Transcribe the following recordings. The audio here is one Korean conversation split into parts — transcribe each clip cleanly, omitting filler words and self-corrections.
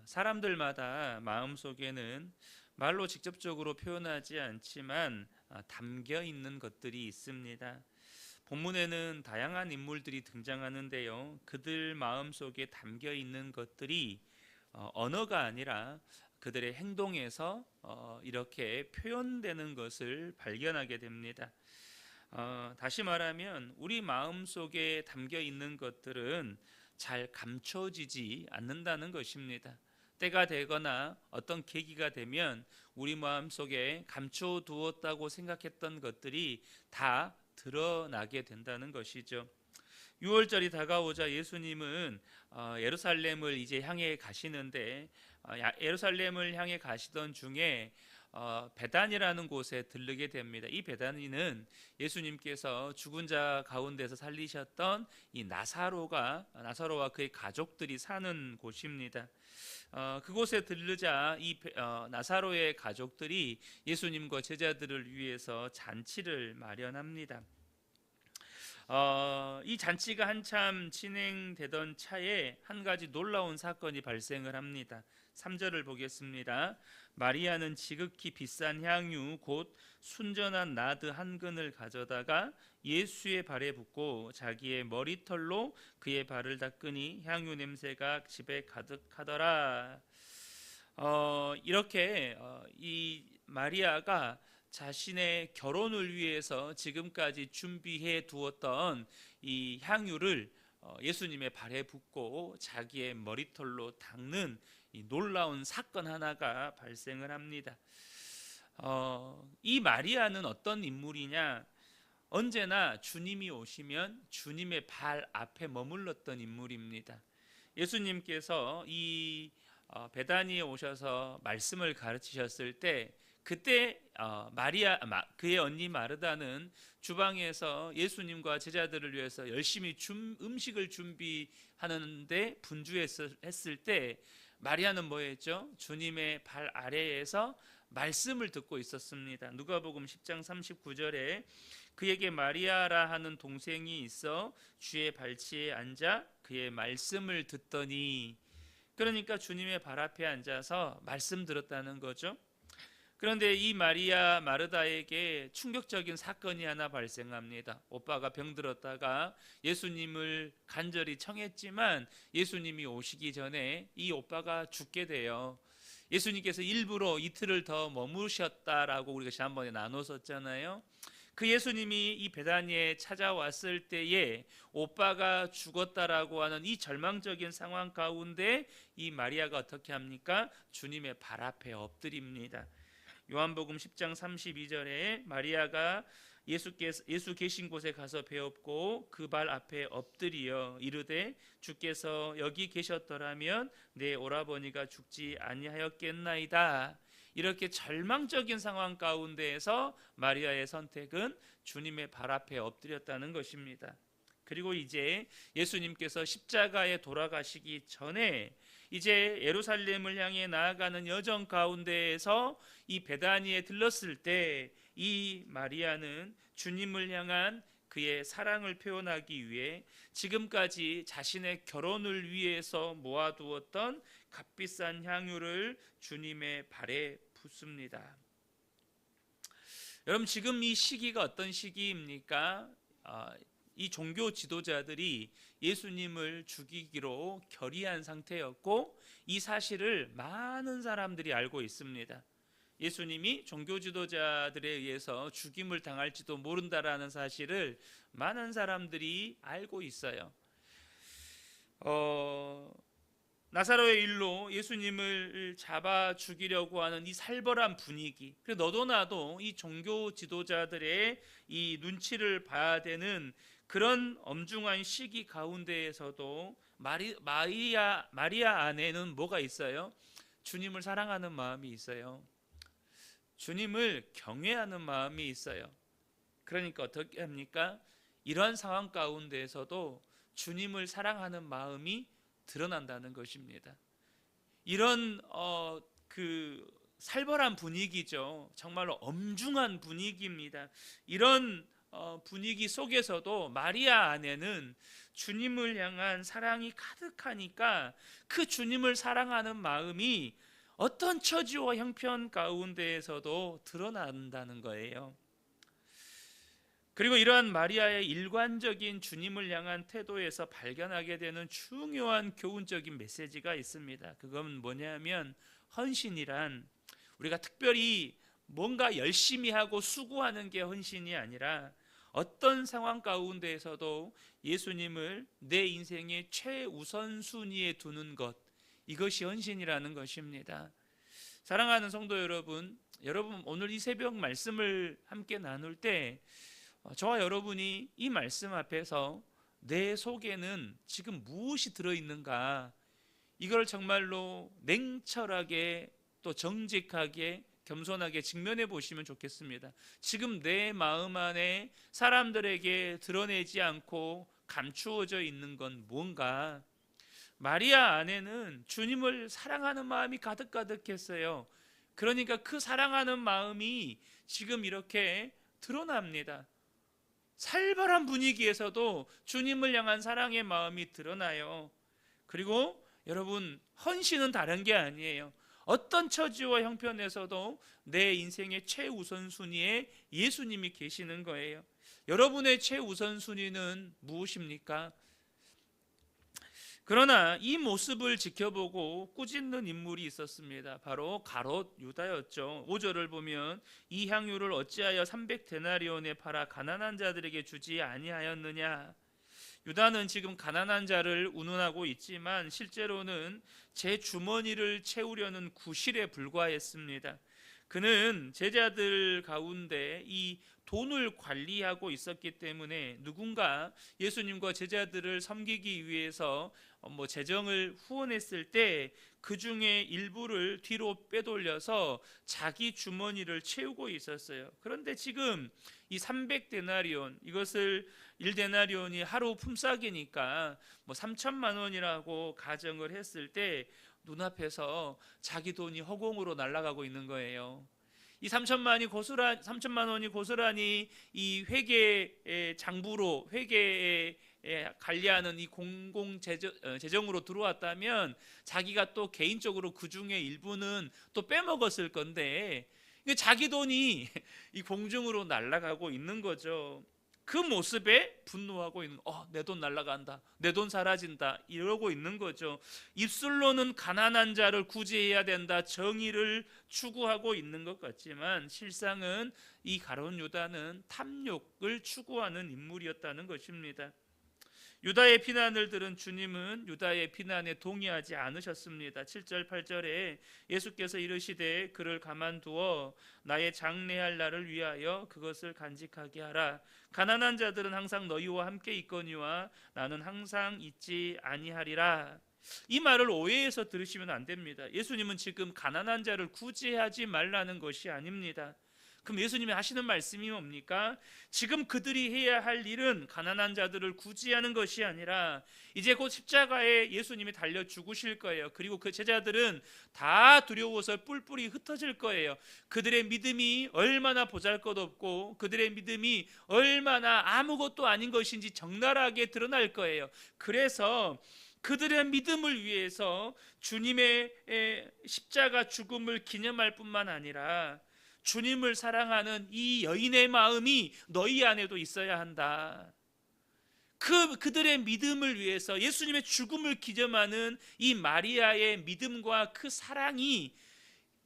사람들마다 마음속에는 말로 직접적으로 표현하지 않지만 담겨 있는 것들이 있습니다. 본문에는 다양한 인물들이 등장하는데요. 그들 마음속에 담겨 있는 것들이 언어가 아니라 그들의 행동에서 이렇게 표현되는 것을 발견하게 됩니다. 다시 말하면 우리 마음속에 담겨 있는 것들은 잘 감춰지지 않는다는 것입니다. 때가 되거나 어떤 계기가 되면 우리 마음속에 감춰두었다고 생각했던 것들이 다 드러나게 된다는 것이죠. 6월절이 다가오자 예수님은 예루살렘을 이제 향해 가시는데 예루살렘을 향해 가시던 중에 베단이라는 곳에 들르게 됩니다. 이 베다니는 예수님께서 죽은 자 가운데서 살리셨던 이 나사로와 그의 가족들이 사는 곳입니다. 그곳에 들르자 나사로의 가족들이 예수님과 제자들을 위해서 잔치를 마련합니다. 이 잔치가 한참 진행되던 차에 한 가지 놀라운 사건이 발생을 합니다. 3절을 보겠습니다. 마리아는 지극히 비싼 향유 곧 순전한 나드 한 근을 가져다가 예수의 발에 붓고 자기의 머리털로 그의 발을 닦으니 향유 냄새가 집에 가득하더라. 이렇게 이 마리아가 자신의 결혼을 위해서 지금까지 준비해 두었던 이 향유를 예수님의 발에 붓고 자기의 머리털로 닦는 이 놀라운 사건 하나가 발생을 합니다. 이 마리아는 어떤 인물이냐? 언제나 주님이 오시면 주님의 발 앞에 머물렀던 인물입니다. 예수님께서 이 베다니에 오셔서 말씀을 가르치셨을 때 그때 그의 언니 마르다는 주방에서 예수님과 제자들을 위해서 열심히 음식을 준비하는데 분주했을 때 마리아는 뭐했죠? 주님의 발 아래에서 말씀을 듣고 있었습니다. 누가복음 10장 39절에 그에게 마리아라 하는 동생이 있어 주의 발치에 앉아 그의 말씀을 듣더니, 그러니까 주님의 발 앞에 앉아서 말씀 들었다는 거죠. 그런데 이 마리아 마르다에게 충격적인 사건이 하나 발생합니다. 오빠가 병들었다가 예수님을 간절히 청했지만 예수님이 오시기 전에 이 오빠가 죽게 돼요. 예수님께서 일부러 이틀을 더 머무셨다라고 우리가 지난번에 나눴었잖아요. 그 예수님이 이 베다니에 찾아왔을 때에 오빠가 죽었다라고 하는 이 절망적인 상황 가운데 이 마리아가 어떻게 합니까? 주님의 발 앞에 엎드립니다. 요한복음 10장 32절에 마리아가 예수 계신 곳에 가서 배웠고 그 발 앞에 엎드리어 이르되 주께서 여기 계셨더라면 내 오라버니가 죽지 아니하였겠나이다. 이렇게 절망적인 상황 가운데에서 마리아의 선택은 주님의 발 앞에 엎드렸다는 것입니다. 그리고 이제 예수님께서 십자가에 돌아가시기 전에 이제 예루살렘을 향해 나아가는 여정 가운데에서 이 베다니에 들렀을 때 이 마리아는 주님을 향한 그의 사랑을 표현하기 위해 지금까지 자신의 결혼을 위해서 모아두었던 값비싼 향유를 주님의 발에 붓습니다. 여러분, 지금 이 시기가 어떤 시기입니까? 이 종교 지도자들이 예수님을 죽이기로 결의한 상태였고 이 사실을 많은 사람들이 알고 있습니다. 예수님이 종교 지도자들에 의해서 죽임을 당할지도 모른다라는 사실을 많은 사람들이 알고 있어요. 나사로의 일로 예수님을 잡아 죽이려고 하는 이 살벌한 분위기, 그리고 너도 나도 이 종교 지도자들의 이 눈치를 봐야 되는 그런 엄중한 시기 가운데에서도 마리아 안에는 뭐가 있어요? 주님을 사랑하는 마음이 있어요. 주님을 경외하는 마음이 있어요. 그러니까 어떻게 합니까? 이러한 상황 가운데에서도 주님을 사랑하는 마음이 드러난다는 것입니다. 이런 살벌한 분위기죠. 정말로 엄중한 분위기입니다. 이런 분위기 속에서도 마리아 안에는 주님을 향한 사랑이 가득하니까 그 주님을 사랑하는 마음이 어떤 처지와 형편 가운데에서도 드러난다는 거예요. 그리고 이러한 마리아의 일관적인 주님을 향한 태도에서 발견하게 되는 중요한 교훈적인 메시지가 있습니다. 그건 뭐냐면 헌신이란 우리가 특별히 뭔가 열심히 하고 수고하는 게 헌신이 아니라 어떤 상황 가운데에서도 예수님을 내 인생의 최우선순위에 두는 것, 이것이 헌신이라는 것입니다. 사랑하는 성도 여러분, 오늘 이 새벽 말씀을 함께 나눌 때 저와 여러분이 이 말씀 앞에서 내 속에는 지금 무엇이 들어있는가, 이걸 정말로 냉철하게 또 정직하게 겸손하게 직면해 보시면 좋겠습니다. 지금 내 마음 안에 사람들에게 드러내지 않고 감추어져 있는 건 뭔가? 마리아 안에는 주님을 사랑하는 마음이 가득가득했어요. 그러니까 그 사랑하는 마음이 지금 이렇게 드러납니다. 살벌한 분위기에서도 주님을 향한 사랑의 마음이 드러나요. 그리고 여러분, 헌신은 다른 게 아니에요. 어떤 처지와 형편에서도 내 인생의 최우선순위에 예수님이 계시는 거예요. 여러분의 최우선순위는 무엇입니까? 그러나 이 모습을 지켜보고 꾸짖는 인물이 있었습니다. 바로 가롯 유다였죠. 5절을 보면 이 향유를 어찌하여 300데나리온에 팔아 가난한 자들에게 주지 아니하였느냐. 유다는 지금 가난한 자를 운운하고 있지만 실제로는 제 주머니를 채우려는 구실에 불과했습니다. 그는 제자들 가운데 이 돈을 관리하고 있었기 때문에 누군가 예수님과 제자들을 섬기기 위해서 재정을 후원했을 때 그 중에 일부를 뒤로 빼돌려서 자기 주머니를 채우고 있었어요. 그런데 지금 이 300데나리온, 이것을 1데나리온이 하루 품삯이니까 3천만 원이라고 가정을 했을 때 눈앞에서 자기 돈이 허공으로 날아가고 있는 거예요. 이 3천만 원이 고스란히 이 회계의 장부로, 회계에 관리하는 이 공공 재정으로 들어왔다면 자기가 또 개인적으로 그 중에 일부는 또 빼먹었을 건데 자기 돈이 이 공중으로 날아가고 있는 거죠. 그 모습에 분노하고 있는, 내 돈 날아간다, 내 돈 사라진다, 이러고 있는 거죠. 입술로는 가난한 자를 구제해야 된다, 정의를 추구하고 있는 것 같지만 실상은 이 가룟 유다는 탐욕을 추구하는 인물이었다는 것입니다. 유다의 비난을 들은 주님은 유다의 비난에 동의하지 않으셨습니다. 7절 8절에 예수께서 이르시되 그를 가만두어 나의 장래할 날을 위하여 그것을 간직하게 하라. 가난한 자들은 항상 너희와 함께 있거니와 나는 항상 있지 아니하리라. 이 말을 오해해서 들으시면 안 됩니다. 예수님은 지금 가난한 자를 구제하지 말라는 것이 아닙니다. 그럼 예수님이 하시는 말씀이 뭡니까? 지금 그들이 해야 할 일은 가난한 자들을 구제하는 것이 아니라 이제 곧 십자가에 예수님이 달려 죽으실 거예요. 그리고 그 제자들은 다 두려워서 뿔뿔이 흩어질 거예요. 그들의 믿음이 얼마나 보잘것없고 그들의 믿음이 얼마나 아무것도 아닌 것인지 적나라하게 드러날 거예요. 그래서 그들의 믿음을 위해서 주님의 십자가 죽음을 기념할 뿐만 아니라 주님을 사랑하는 이 여인의 마음이 너희 안에도 있어야 한다. 그들의 믿음을 위해서 예수님의 죽음을 기념하는 이 마리아의 믿음과 그 사랑이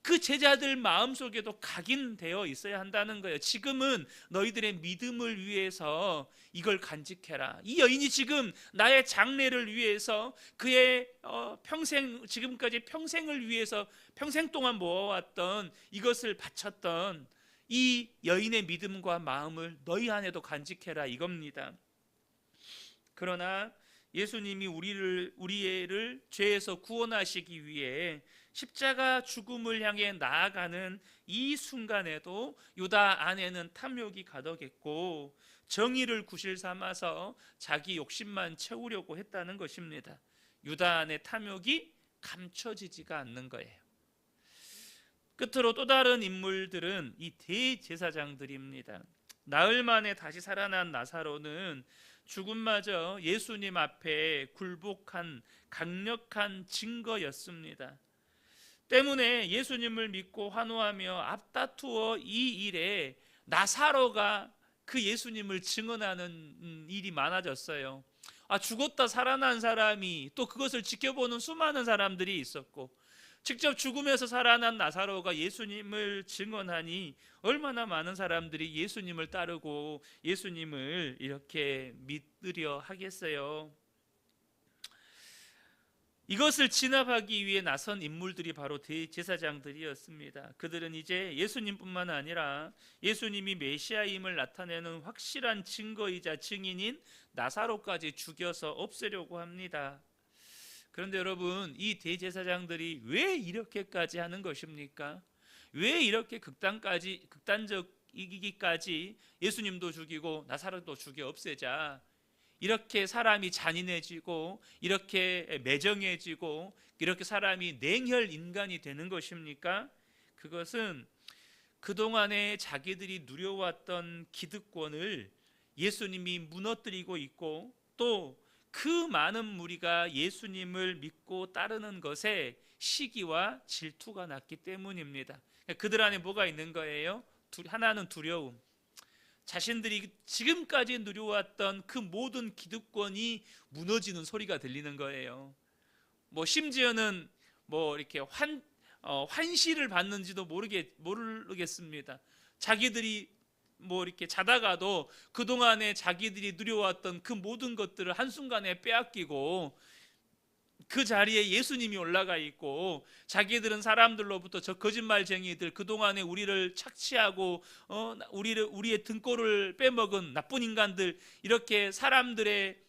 그 제자들 마음속에도 각인되어 있어야 한다는 거예요. 지금은 너희들의 믿음을 위해서 이걸 간직해라. 이 여인이 지금 나의 장래를 위해서 그의 지금까지 평생을 위해서 평생 동안 모아왔던 이것을 바쳤던 이 여인의 믿음과 마음을 너희 안에도 간직해라, 이겁니다. 그러나 예수님이 우리를 죄에서 구원하시기 위해 십자가 죽음을 향해 나아가는 이 순간에도 유다 안에는 탐욕이 가득했고 정의를 구실 삼아서 자기 욕심만 채우려고 했다는 것입니다. 유다 안의 탐욕이 감춰지지가 않는 거예요. 끝으로 또 다른 인물들은 이 대제사장들입니다. 나흘 만에 다시 살아난 나사로는 죽음마저 예수님 앞에 굴복한 강력한 증거였습니다. 때문에 예수님을 믿고 환호하며 앞다투어 이 일에 나사로가 그 예수님을 증언하는 일이 많아졌어요. 죽었다 살아난 사람이 또 그것을 지켜보는 수많은 사람들이 있었고, 직접 죽음에서 살아난 나사로가 예수님을 증언하니 얼마나 많은 사람들이 예수님을 따르고 예수님을 이렇게 믿으려 하겠어요. 이것을 진압하기 위해 나선 인물들이 바로 대제사장들이었습니다. 그들은 이제 예수님뿐만 아니라 예수님이 메시아임을 나타내는 확실한 증거이자 증인인 나사로까지 죽여서 없애려고 합니다. 그런데 여러분, 이 대제사장들이 왜 이렇게까지 하는 것입니까? 왜 이렇게 극단적이기까지 예수님도 죽이고 나사로도 죽여 없애자, 이렇게 사람이 잔인해지고 이렇게 매정해지고 이렇게 사람이 냉혈 인간이 되는 것입니까? 그것은 그동안에 자기들이 누려왔던 기득권을 예수님이 무너뜨리고 있고, 또 그 많은 무리가 예수님을 믿고 따르는 것에 시기와 질투가 났기 때문입니다. 그들 안에 뭐가 있는 거예요? 하나는 두려움. 자신들이 지금까지 누려왔던 그 모든 기득권이 무너지는 소리가 들리는 거예요. 심지어는 이렇게 환시를 받는지도 모르겠습니다. 자기들이 이렇게 자다가도 그동안에 자기들이 누려왔던 그 모든 것들을 한순간에 빼앗기고 그 자리에 예수님이 올라가 있고, 자기들은 사람들로부터 저 거짓말쟁이들, 그동안에 우리를 착취하고 우리의 등골을 빼먹은 나쁜 인간들, 이렇게 사람들의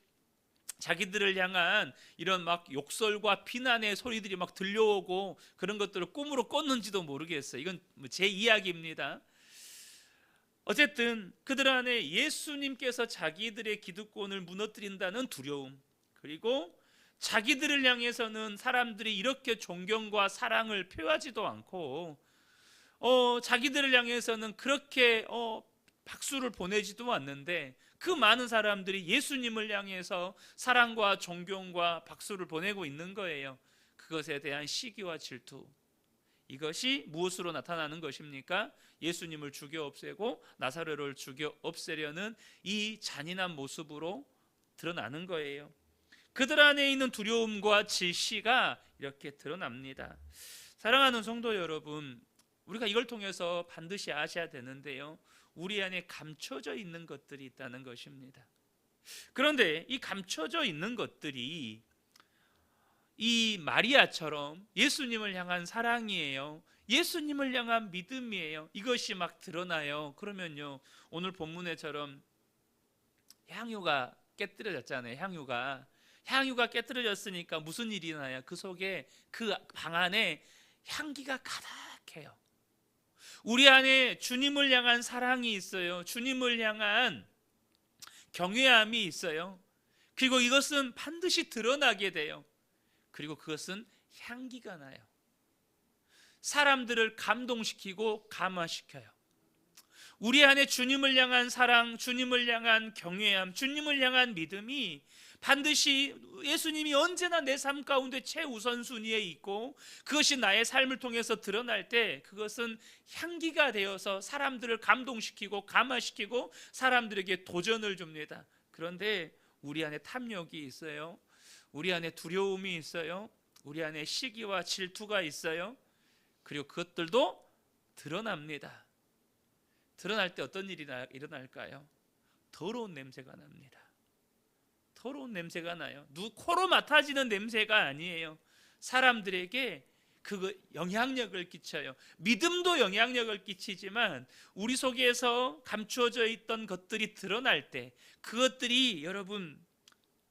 자기들을 향한 이런 욕설과 비난의 소리들이 들려오고 그런 것들을 꿈으로 꿨는지도 모르겠어요. 이건 제 이야기입니다. 어쨌든 그들 안에 예수님께서 자기들의 기득권을 무너뜨린다는 두려움, 그리고 자기들을 향해서는 사람들이 이렇게 존경과 사랑을 표하지도 않고 자기들을 향해서는 그렇게 박수를 보내지도 않는데, 그 많은 사람들이 예수님을 향해서 사랑과 존경과 박수를 보내고 있는 거예요. 그것에 대한 시기와 질투, 이것이 무엇으로 나타나는 것입니까? 예수님을 죽여 없애고 나사로를 죽여 없애려는 이 잔인한 모습으로 드러나는 거예요. 그들 안에 있는 두려움과 질시가 이렇게 드러납니다. 사랑하는 성도 여러분, 우리가 이걸 통해서 반드시 아셔야 되는데요, 우리 안에 감춰져 있는 것들이 있다는 것입니다. 그런데 이 감춰져 있는 것들이 이 마리아처럼 예수님을 향한 사랑이에요. 예수님을 향한 믿음이에요. 이것이 드러나요. 그러면요, 오늘 본문에처럼 향유가 깨뜨려졌잖아요. 향유가 깨뜨려졌으니까 무슨 일이 나요? 그 속에, 그 방 안에 향기가 가득해요. 우리 안에 주님을 향한 사랑이 있어요. 주님을 향한 경외함이 있어요. 그리고 이것은 반드시 드러나게 돼요. 그리고 그것은 향기가 나요. 사람들을 감동시키고 감화시켜요. 우리 안에 주님을 향한 사랑, 주님을 향한 경외함, 주님을 향한 믿음이 반드시 예수님이 언제나 내 삶 가운데 최우선순위에 있고, 그것이 나의 삶을 통해서 드러날 때 그것은 향기가 되어서 사람들을 감동시키고 감화시키고 사람들에게 도전을 줍니다. 그런데 우리 안에 탐욕이 있어요. 우리 안에 두려움이 있어요. 우리 안에 시기와 질투가 있어요. 그리고 그것들도 드러납니다. 드러날 때 어떤 일이 일어날까요? 더러운 냄새가 납니다. 더러운 냄새가 나요. 코로 맡아지는 냄새가 아니에요. 사람들에게 영향력을 끼쳐요. 믿음도 영향력을 끼치지만 우리 속에서 감추어져 있던 것들이 드러날 때, 그것들이 여러분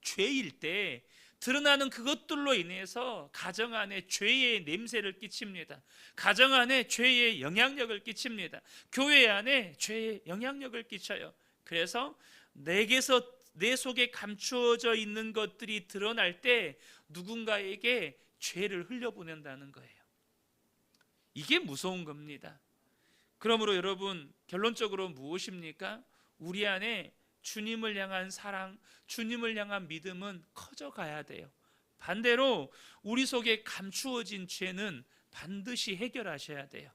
죄일 때 드러나는 그것들로 인해서 가정 안에 죄의 냄새를 끼칩니다. 가정 안에 죄의 영향력을 끼칩니다. 교회 안에 죄의 영향력을 끼쳐요. 그래서 내 속에 감추어져 있는 것들이 드러날 때 누군가에게 죄를 흘려보낸다는 거예요. 이게 무서운 겁니다. 그러므로 여러분, 결론적으로 무엇입니까? 우리 안에 주님을 향한 사랑, 주님을 향한 믿음은 커져가야 돼요. 반대로 우리 속에 감추어진 죄는 반드시 해결하셔야 돼요.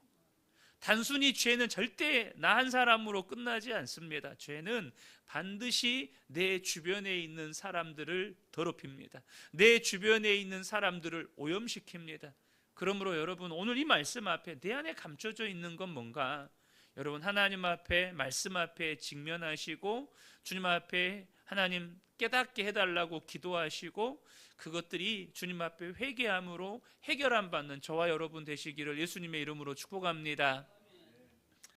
단순히 죄는 절대 나 한 사람으로 끝나지 않습니다. 죄는 반드시 내 주변에 있는 사람들을 더럽힙니다. 내 주변에 있는 사람들을 오염시킵니다. 그러므로 여러분, 오늘 이 말씀 앞에 내 안에 감춰져 있는 건 뭔가? 여러분, 하나님 앞에, 말씀 앞에 직면하시고 주님 앞에 하나님 깨닫게 해달라고 기도하시고 그것들이 주님 앞에 회개함으로 해결함 받는 저와 여러분 되시기를 예수님의 이름으로 축복합니다.